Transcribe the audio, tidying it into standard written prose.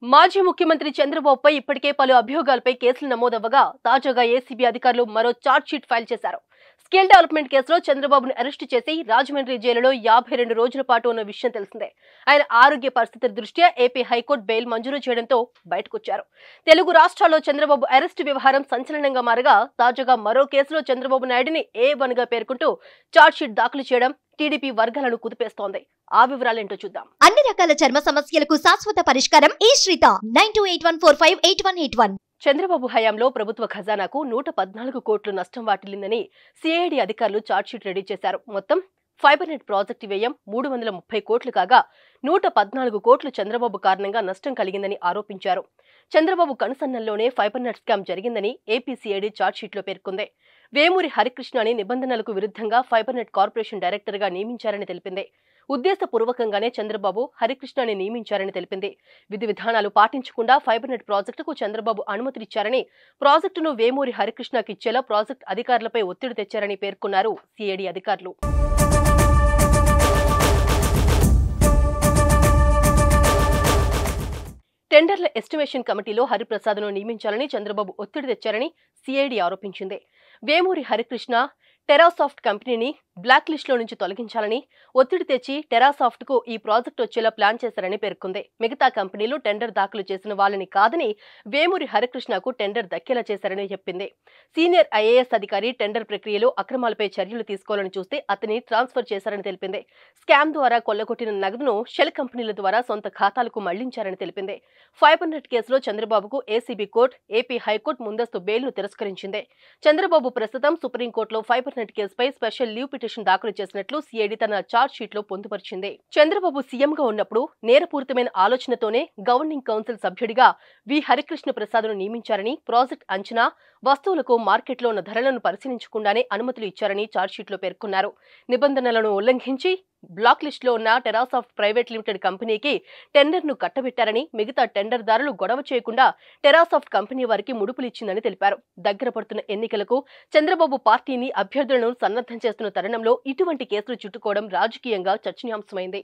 మాజీ ముఖ్యమంత్రి చంద్రబాబుపై ఇప్పటికే పలు అభియోగాలపై కేసులు నమోదవ్వగా తాజాగా ఏసీబీ అధికారులు మరో ఛార్జ్షీట్ ఫైల్ చేశారు. స్కిల్ డెవలప్మెంట్ కేసులో చంద్రబాబును అరెస్టు చేసి రాజమండ్రి జైలులో 52 రోజుల పాటు ఉన్న విషయం తెలిసిందే. ఆయన ఆరోగ్య పరిస్థితుల దృష్ట్యా ఏపీ హైకోర్టు బెయిల్ మంజూరు చేయడంతో బయటకొచ్చారు. తెలుగు రాష్ట్రాల్లో చంద్రబాబు అరెస్టు వ్యవహారం సంచలనంగా మారగా తాజాగా మరో కేసులో చంద్రబాబు నాయుడిని A1 గా పేర్కొంటూ ఛార్జ్షీట్ దాఖలు చేయడం టీడీపీ వర్గాలను కుదిపేస్తోంది. ఆ వివరాలేంటో చూద్దాం. అన్ని రకాల చర్మ సమస్యలకు శాశ్వత పరిష్కారం ఈ శ్రీత 9281458181. చంద్రబాబు హయాంలో ప్రభుత్వ ఖజానాకు 114 కోట్లు నష్టం వాటిల్లిందని సిఐడి అధికారులు ఛార్జ్షీట్ రెడీ చేశారు. మొత్తం ఫైబర్ నెట్ ప్రాజెక్టు వ్యయం 330 కోట్లు కాగా 114 కోట్లు చంద్రబాబు కారణంగా నష్టం కలిగిందని ఆరోపించారు. చంద్రబాబు కనుసన్నల్లోనే ఫైబర్ నెట్ స్కామ్ జరిగిందని ఏపీ సిఐడి ఛార్జ్షీట్లో పేర్కొంది. వేమూరి హరికృష్ణని నిబంధనలకు విరుద్ధంగా ఫైబర్ నెట్ కార్పొరేషన్ డైరెక్టర్గా నియమించారని తెలిపింది. ఉద్దేశపూర్వకంగానే చంద్రబాబు హరికృష్ణని నియమించారని తెలిపింది. విధి విధానాలు పాటించకుండా ఫైబర్ నెట్ ప్రాజెక్టుకు చంద్రబాబు అనుమతినిచ్చారని, ప్రాజెక్టును వేమూరి హరికృష్ణకి ఇచ్చేలా ప్రాజెక్టు అధికారులపై ఒత్తిడి తెచ్చారని పేర్కొన్నారు సిఐడి అధికారులు. టెండర్ల ఎస్టిమేషన్ కమిటీలో హరిప్రసాద్ను నియమించాలని చంద్రబాబు ఒత్తిడి తెచ్చారని సిఐడి ఆరోపించింది. వేమూరి హరికృష్ణ టెరాసాఫ్ట్ కంపెనీని బ్లాక్ లిస్టులో నుంచి తొలగించాలని ఒత్తిడి తెచ్చి టెరాసాఫ్ట్ కు ఈ ప్రాజెక్టు వచ్చేలా ప్లాన్ చేశారని పేర్కొంది. మిగతా కంపెనీలు టెండర్ దాఖలు చేసిన వాళ్ళని కాదని వేమూరి హరికృష్ణకు టెండర్ దక్కేలా చేశారని చెప్పింది. సీనియర్ ఐఏఎస్ అధికారి టెండర్ ప్రక్రియలో అక్రమాలపై చర్యలు తీసుకోవాలని చూస్తే అతని ట్రాన్స్ఫర్ చేశారని తెలిపింది. స్కామ్ ద్వారా కొల్లగొట్టిన నగదును షెల్ కంపెనీల ద్వారా సొంత ఖాతాలకు మళ్లించారని తెలిపింది. ఫైబర్ నెట్ కేసులో చంద్రబాబుకు ఏసీబీ కోర్టు, ఏపీ హైకోర్టు ముందస్తు బెయిల్ను తిరస్కరించింది. చంద్రబాబు ప్రస్తుతం సుప్రీంకోర్టులో ఫైబర్ నెట్ కేసుపై స్పెషల్ లీవ్ పిటిషన్ దాఖలు చేసినట్లు సిఐడి తన ఛార్జ్షీట్ లో పొందుపరిచింది. చంద్రబాబు సీఎంగా ఉన్నప్పుడు నేరపూరితమైన ఆలోచనతోనే గవర్నింగ్ కౌన్సిల్ సభ్యుడిగా వి హరికృష్ణ ప్రసాద్ను నియమించారని, ప్రాజెక్ట్ అంచనా, వస్తువులకు మార్కెట్లో ఉన్న ధరలను పరిశీలించకుండానే అనుమతులు ఇచ్చారని ఛార్జ్షీట్లో పేర్కొన్నారు. నిబంధనలను ఉల్లంఘించి బ్లాక్ లిస్టులో ఉన్న టెరాసాఫ్ట్ ప్రైవేట్ లిమిటెడ్ కంపెనీకి టెండర్ను కట్టబెట్టారని, మిగతా టెండర్దారులు గొడవ చేయకుండా టెరాసాఫ్ట్ కంపెనీ వారికి ముడుపులిచ్చిందని తెలిపారు. దగ్గర పడుతున్న ఎన్నికలకు చంద్రబాబు పార్టీని, అభ్యర్థులను సన్నద్ధం చేస్తున్న తరుణంలో ఇటువంటి కేసులు చుట్టుకోవడం రాజకీయంగా చర్చనీయాంశమైంది.